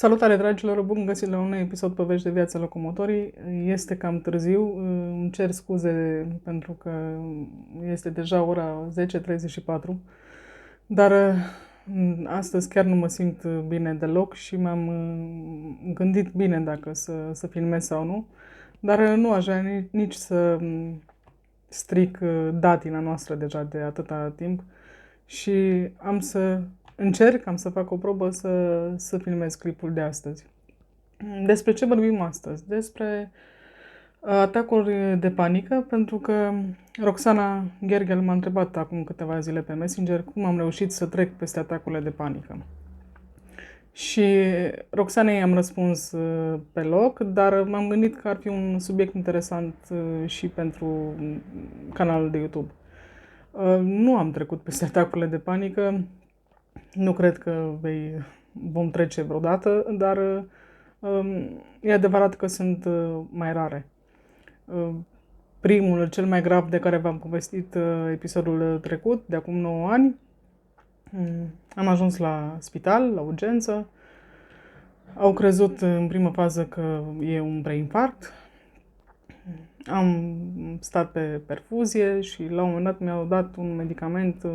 Salutare, dragilor! Bun găsit la un nou episod Povești de viață locomotorii. Este cam târziu, îmi cer scuze pentru că este deja ora 10:34, dar astăzi chiar nu mă simt bine deloc și m-am gândit bine dacă să filmez sau nu, dar nu aș vrea nici să stric datina noastră deja de atâta timp și am să fac o probă să filmez clipul de astăzi. Despre ce vorbim astăzi? Despre atacuri de panică, pentru că Roxana Gherghel m-a întrebat acum câteva zile pe Messenger cum am reușit să trec peste atacurile de panică. Și Roxanei am răspuns pe loc, dar m-am gândit că ar fi un subiect interesant și pentru canalul de YouTube. Nu am trecut peste atacurile de panică, nu cred că vom trece vreodată, dar e adevărat că sunt mai rare. Primul, cel mai grav de care v-am povestit episodul trecut, de acum 9 ani, am ajuns la spital, la urgență. Au crezut în primă fază că e un preinfarct. Am stat pe perfuzie și la un moment dat mi-au dat un medicament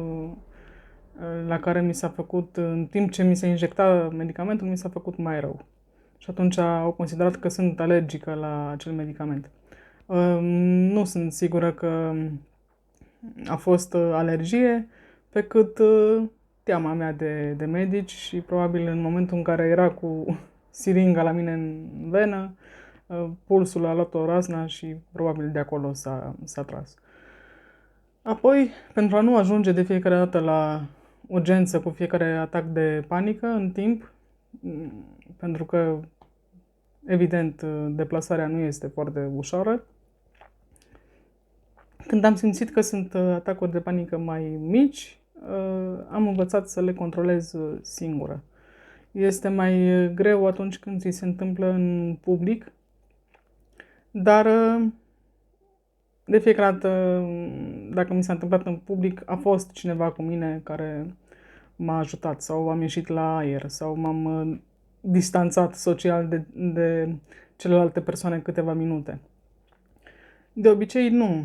la care mi s-a făcut, în timp ce mi se injecta medicamentul, mi s-a făcut mai rău. Și atunci au considerat că sunt alergică la acel medicament. Nu sunt sigură că a fost alergie, pe cât teama mea de medici și probabil în momentul în care era cu siringa la mine în venă, pulsul a luat o razna și probabil de acolo s-a tras. Apoi, pentru a nu ajunge de fiecare dată la urgență cu fiecare atac de panică în timp, pentru că, evident, deplasarea nu este foarte ușoară, când am simțit că sunt atacuri de panică mai mici, am învățat să le controlez singură. Este mai greu atunci când ți se întâmplă în public, dar de fiecare dată, dacă mi s-a întâmplat în public, a fost cineva cu mine care m-a ajutat sau am ieșit la aer sau m-am distanțat social de celelalte persoane câteva minute. De obicei nu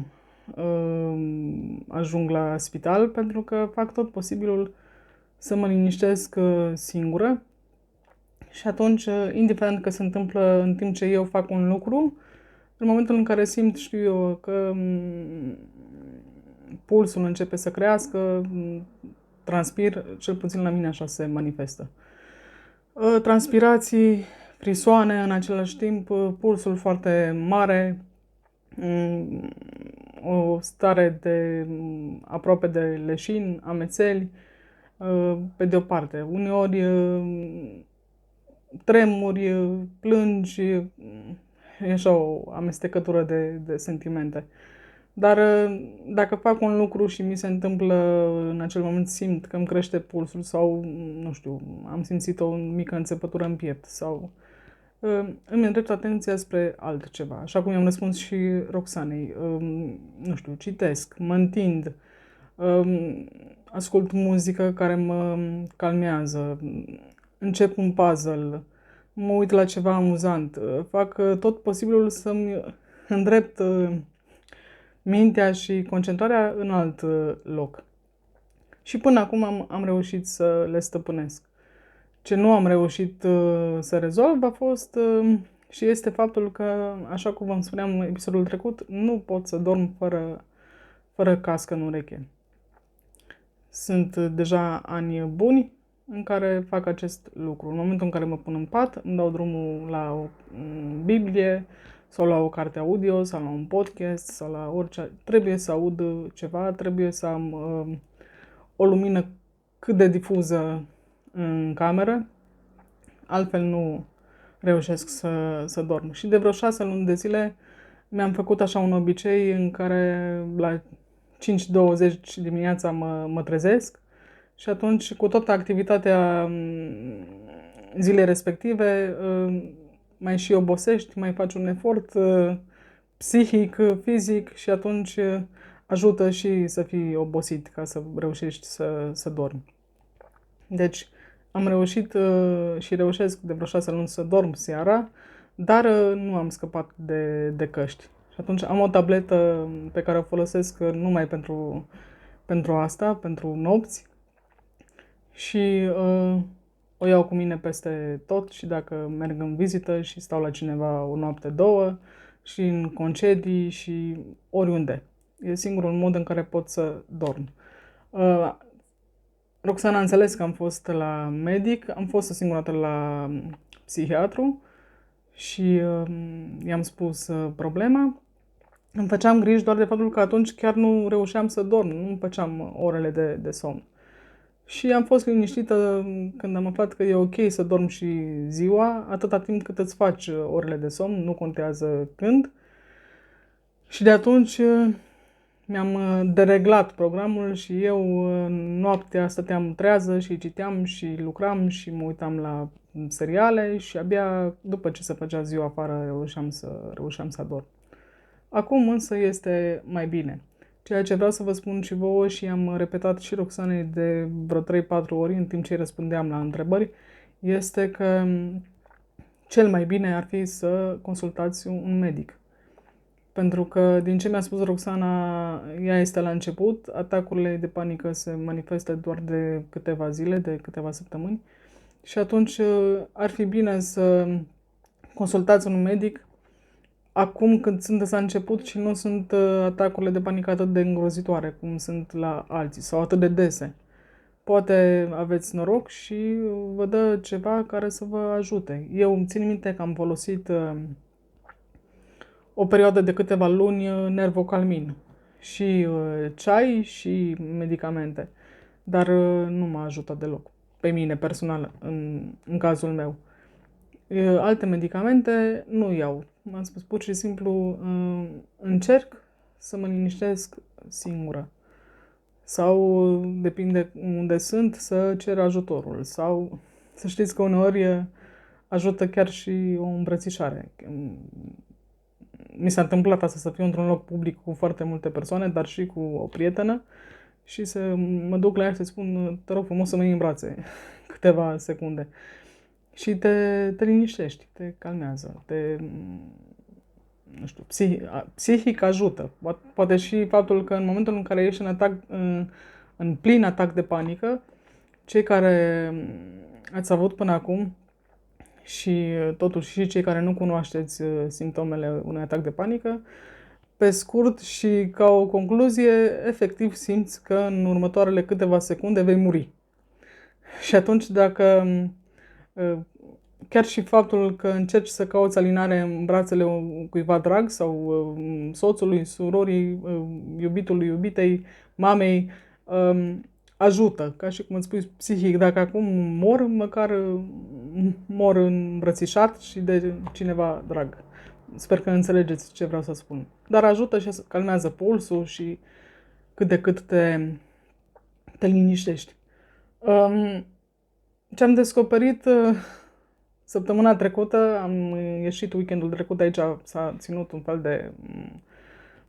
ajung la spital pentru că fac tot posibilul să mă liniștesc singură și atunci, indiferent că se întâmplă în timp ce eu fac un lucru, în momentul în care simt, știu eu, că pulsul începe să crească, transpir, cel puțin la mine așa se manifestă. Transpirații, frisoane în același timp, pulsul foarte mare, o stare aproape de leșin, amețeli, pe de o parte. Uneori tremuri, plângi, e așa o amestecătură de sentimente. Dar dacă fac un lucru și mi se întâmplă în acel moment, simt că îmi crește pulsul sau, nu știu, am simțit o mică înțepătură în piept sau îmi îndrept atenția spre altceva. Așa cum i-am răspuns și Roxanei. Nu știu, citesc, mă întind, ascult muzică care mă calmează, încep un puzzle, mă uit la ceva amuzant, fac tot posibilul să-mi îndrept mintea și concentrarea în alt loc. Și până acum am reușit să le stăpânesc. Ce nu am reușit să rezolv a fost și este faptul că, așa cum vă spuneam în episodul trecut, nu pot să dorm fără cască în ureche. Sunt deja ani buni în care fac acest lucru. În momentul în care mă pun în pat, îmi dau drumul la o Biblie sau la o carte audio sau la un podcast sau la orice. Trebuie să aud ceva, trebuie să am o lumină cât de difuză în cameră, altfel nu reușesc să dorm. Și de vreo 6 luni de zile mi-am făcut așa un obicei în care la 5:20 dimineața mă trezesc și atunci, cu toată activitatea zilei respective, mai și obosești, mai faci un efort psihic, fizic și atunci ajută și să fii obosit ca să reușești să dormi. Deci, Am reușit și reușesc de vreo 6 luni să dorm seara, dar nu am scăpat de căști. Și atunci am o tabletă pe care o folosesc numai pentru asta, pentru nopți și o iau cu mine peste tot și dacă merg în vizită și stau la cineva o noapte, două și în concedii și oriunde. E singurul mod în care pot să dorm. Uh, Roxana a înțeles că am fost la medic, am fost o singură dată la psihiatru și i-am spus problema. Îmi făceam griji doar de faptul că atunci chiar nu reușeam să dorm, nu îmi făceam orele de somn. Și am fost liniștită când am aflat că e ok să dorm și ziua, atâta timp cât îți faci orele de somn, nu contează când. Și de atunci mi-am dereglat programul și eu noaptea stăteam trează și citeam și lucram și mă uitam la seriale și abia după ce se făcea ziua afară reușeam să adorm. Acum însă este mai bine. Ceea ce vreau să vă spun și vouă și am repetat și Roxanei de vreo 3-4 ori în timp ce îi răspundeam la întrebări, este că cel mai bine ar fi să consultați un medic. Pentru că, din ce mi-a spus Roxana, ea este la început, atacurile de panică se manifestă doar de câteva zile, de câteva săptămâni și atunci ar fi bine să consultați un medic acum când sunteți la început și nu sunt atacurile de panică atât de îngrozitoare cum sunt la alții sau atât de dese. Poate aveți noroc și vă dă ceva care să vă ajute. Eu îmi țin minte că am folosit o perioadă de câteva luni nervocalmin și ceai și medicamente, dar nu m-a ajutat deloc, pe mine personal, în cazul meu. Alte medicamente nu iau. M-am spus pur și simplu încerc să mă liniștesc singură. Sau, depinde unde sunt, să cer ajutorul. Sau să știți că uneori ajută chiar și o îmbrățișare. Mi s-a întâmplat asta, să fiu într-un loc public cu foarte multe persoane, dar și cu o prietenă și să mă duc la ea să-i spun, te rog frumos să mă iei în brațe câteva secunde. Și te liniștești, te calmează, nu știu, psihic ajută. Poate și faptul că în momentul în care ești în plin atac de panică, cei care ați avut până acum și totuși și cei care nu cunoașteți simptomele unui atac de panică, pe scurt și ca o concluzie, efectiv simți că în următoarele câteva secunde vei muri. Și atunci dacă chiar și faptul că încerci să cauți alinare în brațele cuiva drag sau soțului, surorii, iubitului, iubitei, mamei, ajută. Ca și cum îți spui psihic, dacă acum mor, măcar mor îmbrățișat și de cineva drag. Sper că înțelegeți ce vreau să spun. Dar ajută și calmează pulsul și cât de cât te liniștești. Ce am descoperit săptămâna trecută, am ieșit weekendul trecut, aici s-a ținut un fel de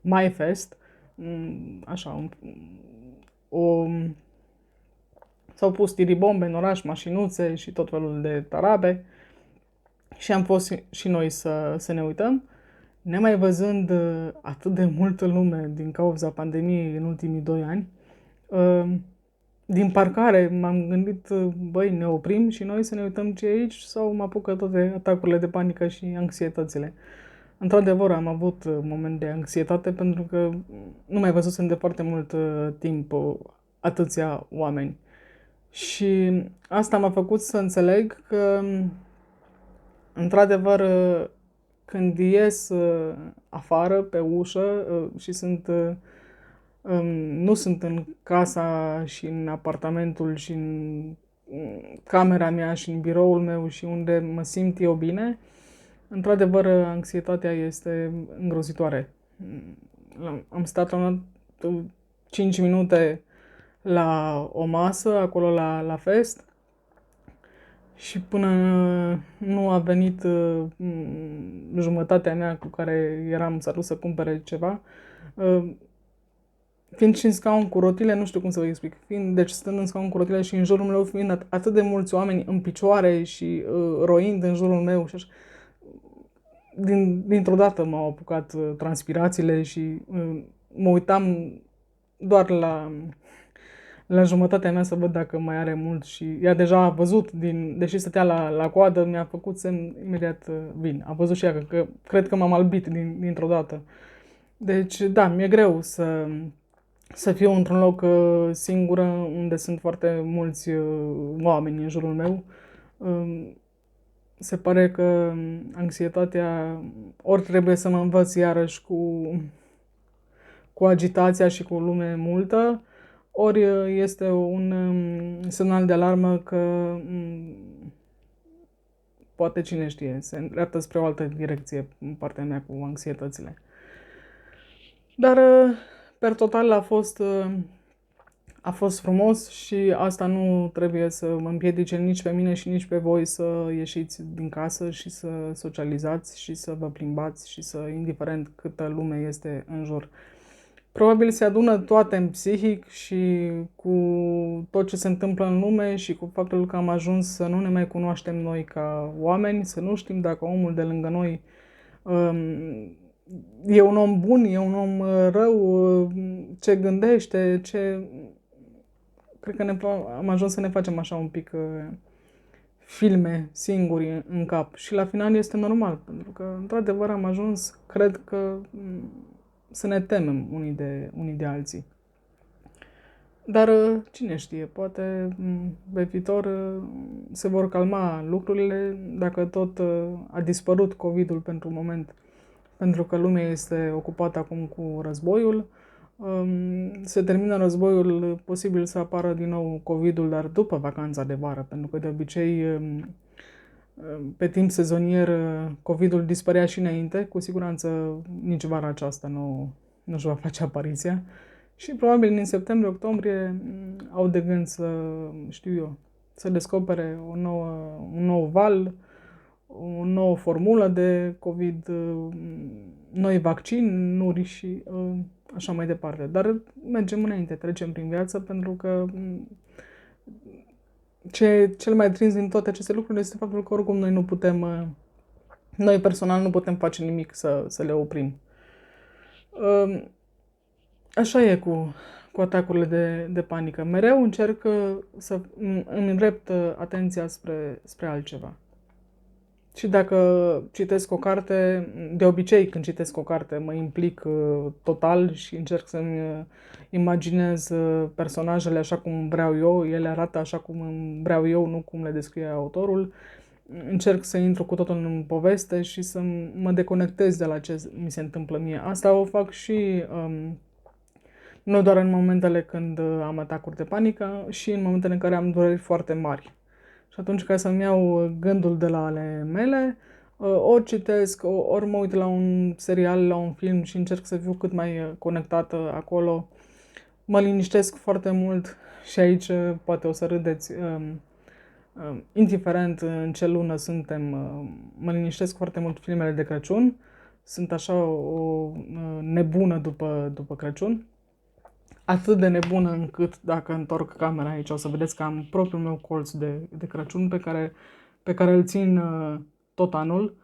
MyFest, așa, s-au pus tiribombe în oraș, mașinuțe și tot felul de tarabe și am fost și noi să ne uităm. Nemai văzând atât de multă lume din cauza pandemiei în ultimii 2 ani, din parcare m-am gândit, băi, ne oprim și noi să ne uităm ce e aici sau mă apucă toate atacurile de panică și anxietățile. Într-adevăr, am avut moment de anxietate pentru că nu mai văzusem de foarte mult timp atâția oameni. Și asta m-a făcut să înțeleg că, într-adevăr, când ies afară, pe ușă și nu sunt în casa și în apartamentul și în camera mea și în biroul meu și unde mă simt eu bine, într-adevăr, anxietatea este îngrozitoare. Am stat 5 minute la o masă, acolo la fest, și până nu a venit jumătatea mea cu care eram s-a dus să cumpere ceva, fiind și în scaun cu rotile, nu știu cum să vă explic, deci stând în scaun cu rotile și în jurul meu fiind atât de mulți oameni în picioare și roind în jurul meu și așa, dintr-o dată m-au apucat transpirațiile și mă uitam doar la jumătatea mea să văd dacă mai are mult și ea deja a văzut, deși stătea la coadă, mi-a făcut semn imediat vin. A văzut și ea că cred că m-am albit dintr-o dată. Deci, da, mi-e greu să fiu într-un loc singură unde sunt foarte mulți oameni în jurul meu. Se pare că anxietatea ori trebuie să mă învăț iarăși cu agitația și cu lume multă, ori este un semnal de alarmă că poate cine știe, se îndreaptă spre o altă direcție în partea mea cu anxietățile. Dar, per total, a fost frumos și asta nu trebuie să mă împiedice nici pe mine și nici pe voi să ieșiți din casă și să socializați și să vă plimbați și indiferent câtă lume este în jur. Probabil se adună toate în psihic și cu tot ce se întâmplă în lume și cu faptul că am ajuns să nu ne mai cunoaștem noi ca oameni, să nu știm dacă omul de lângă noi e un om bun, e un om rău, ce gândește, ce... Cred că am ajuns să ne facem așa un pic filme singuri în cap și la final este normal, pentru că într-adevăr am ajuns, cred că, să ne temem unii de alții. Dar cine știe, poate pe viitor se vor calma lucrurile dacă tot a dispărut COVID-ul pentru un moment, pentru că lumea este ocupată acum cu războiul. Se termină războiul, posibil să apară din nou COVID-ul, dar după vacanța de vară, pentru că de obicei pe timp sezonier COVID-ul dispărea și înainte, cu siguranță nici vara aceasta nu își va face apariția. Și probabil în septembrie-octombrie au de gând să descopere un nou val, o nouă formulă de COVID, noi vaccini și așa mai departe. Dar mergem înainte, trecem prin viață, pentru că ce e cel mai trist din toate aceste lucruri este faptul că oricum noi personal nu putem face nimic să le oprim. Așa e cu atacurile de panică. Mereu încerc să îmi îndrept atenția spre altceva. Și dacă citesc o carte, de obicei când citesc o carte mă implic total și încerc să-mi imaginez personajele așa cum vreau eu, ele arată așa cum vreau eu, nu cum le descrie autorul. Încerc să intru cu totul în poveste și să mă deconectez de la ce mi se întâmplă mie. Asta o fac și nu doar în momentele când am atacuri de panică, și în momentele în care am dureri foarte mari. Și atunci, ca să-mi iau gândul de la ale mele, ori citesc, ori mă uit la un serial, la un film și încerc să fiu cât mai conectată acolo. Mă liniștesc foarte mult și aici poate o să râdeți, indiferent în ce lună suntem, mă liniștesc foarte mult filmele de Crăciun. Sunt așa o nebună după Crăciun. Atât de nebună încât dacă întorc camera aici o să vedeți că am propriul meu colț de Crăciun pe care îl țin tot anul.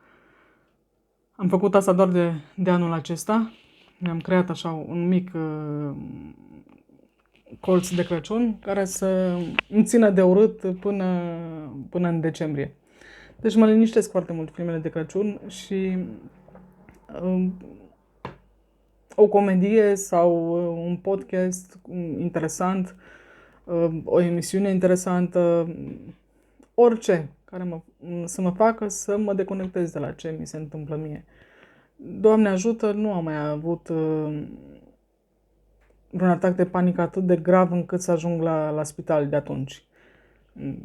Am făcut asta doar de anul acesta. Mi-am creat așa un mic colț de Crăciun care să îmi țină de urât până în decembrie. Deci mă liniștesc foarte mult filmele de Crăciun și o comedie sau un podcast interesant, o emisiune interesantă, orice care să mă facă să mă deconectez de la ce mi se întâmplă mie. Doamne ajută, nu am mai avut un atac de panică atât de grav încât să ajung la spital de atunci.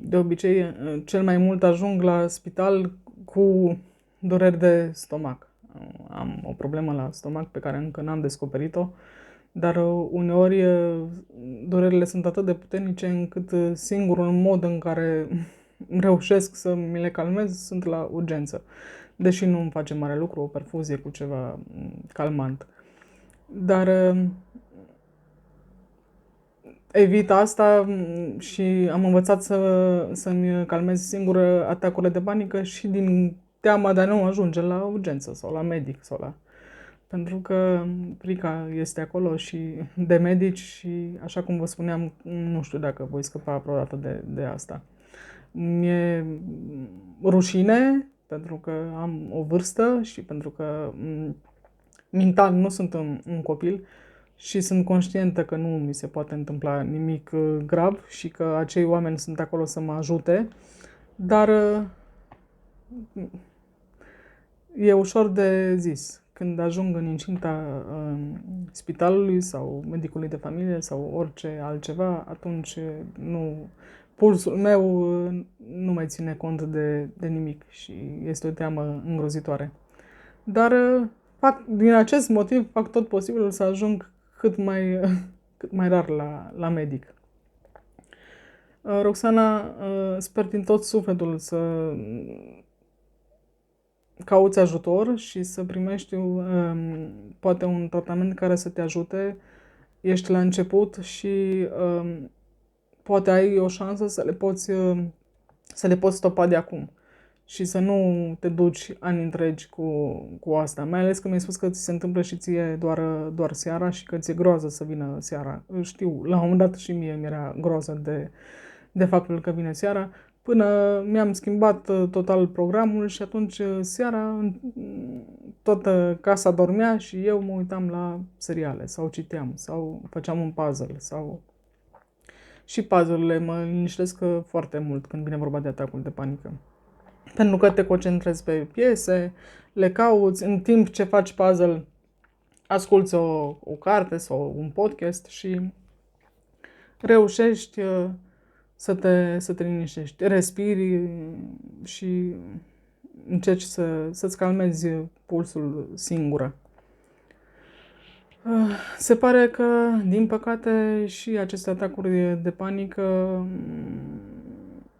De obicei, cel mai mult ajung la spital cu dureri de stomac. Am o problemă la stomac pe care încă n-am descoperit-o, dar uneori durerile sunt atât de puternice încât singurul mod în care reușesc să mi le calmez sunt la urgență. Deși nu îmi face mare lucru o perfuzie cu ceva calmant. Dar evit asta și am învățat să-mi calmez singur atacurile de panică și din teama de a nu ajunge la urgență sau la medic sau la... Pentru că frica este acolo și de medici și, așa cum vă spuneam, nu știu dacă voi scăpa vreodată de asta. Mi-e rușine pentru că am o vârstă și pentru că mental nu sunt un copil și sunt conștientă că nu mi se poate întâmpla nimic grav și că acei oameni sunt acolo să mă ajute, dar e ușor de zis. Când ajung în incinta spitalului sau medicului de familie sau orice altceva, atunci pulsul meu nu mai ține cont de nimic și este o teamă îngrozitoare. Dar din acest motiv fac tot posibilul să ajung cât mai rar la medic. Roxana, sper din tot sufletul să cauți ajutor și să primești poate un tratament care să te ajute. Ești la început și poate ai o șansă să le poți stopa de acum și să nu te duci ani întregi cu asta. Mai ales că mi-ai spus că ți se întâmplă și ție doar seara și că ți-e groază să vină seara. Știu, la un moment dat și mie mi-era groază de faptul că vine seara, până mi-am schimbat total programul și atunci seara toată casa dormea și eu mă uitam la seriale sau citeam sau făceam un puzzle sau... Și puzzle-urile mă liniștesc foarte mult când vine vorba de atacul de panică. Pentru că te concentrezi pe piese, le cauți, în timp ce faci puzzle asculți o carte sau un podcast și reușești să te liniștești. Respiri și încerci să-ți calmezi pulsul singură. Se pare că, din păcate, și aceste atacuri de panică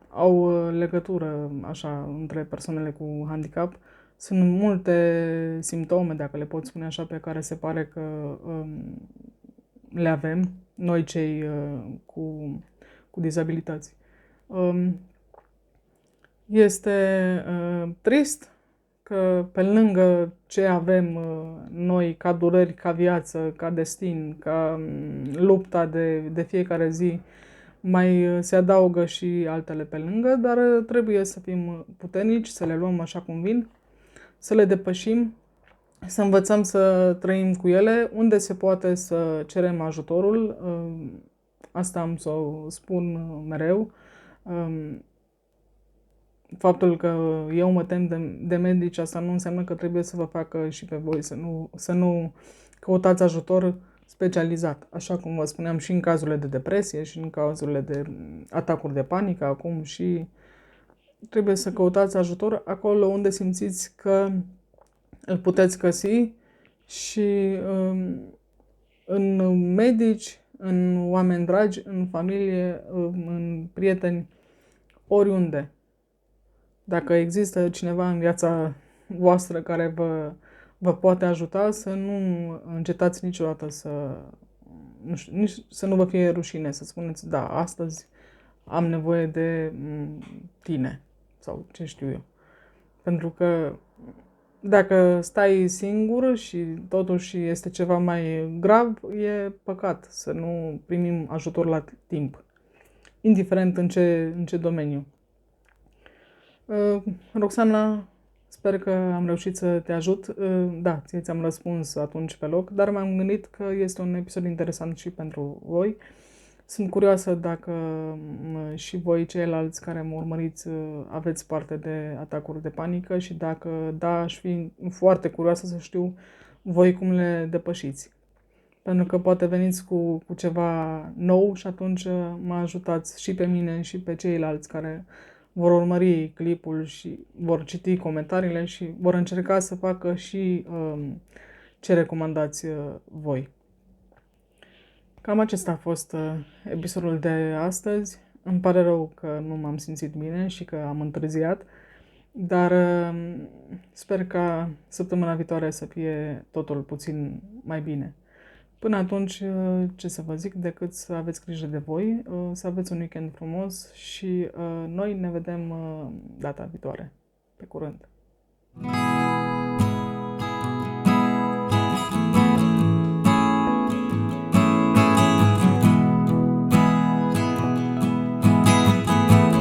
au legătură așa între persoanele cu handicap. Sunt multe simptome, dacă le pot spune așa, pe care se pare că le avem noi cei cu dizabilități. Este trist că pe lângă ce avem noi ca dureri, ca viață, ca destin, ca lupta de fiecare zi, mai se adaugă și altele pe lângă, dar trebuie să fim puternici, să le luăm așa cum vin, să le depășim, să învățăm să trăim cu ele, unde se poate să cerem ajutorul. Asta am să o spun mereu. Faptul că eu mă tem de medici, asta nu înseamnă că trebuie să vă facă și pe voi să nu căutați ajutor specializat. Așa cum vă spuneam și în cazurile de depresie și în cazurile de atacuri de panică acum și trebuie să căutați ajutor acolo unde simțiți că îl puteți găsi și în medici, în oameni dragi, în familie, în prieteni, oriunde. Dacă există cineva în viața voastră care vă poate ajuta, să nu încetați niciodată să nu vă fie rușine, să spuneți, da, astăzi am nevoie de tine sau ce știu eu. Pentru că dacă stai singur și totuși este ceva mai grav, e păcat să nu primim ajutor la timp, indiferent în ce domeniu. Roxana, sper că am reușit să te ajut. Da, ți-am răspuns atunci pe loc, dar m-am gândit că este un episod interesant și pentru voi. Sunt curioasă dacă și voi, ceilalți care mă urmăriți, aveți parte de atacuri de panică și dacă da, aș fi foarte curioasă să știu voi cum le depășiți. Pentru că poate veniți cu ceva nou și atunci mă ajutați și pe mine și pe ceilalți care vor urmări clipul și vor citi comentariile și vor încerca să facă și ce recomandați voi. Cam acesta a fost episodul de astăzi. Îmi pare rău că nu m-am simțit bine și că am întârziat, dar sper ca săptămâna viitoare să fie totul puțin mai bine. Până atunci, ce să vă zic, decât să aveți grijă de voi, să aveți un weekend frumos și noi ne vedem data viitoare. Pe curând!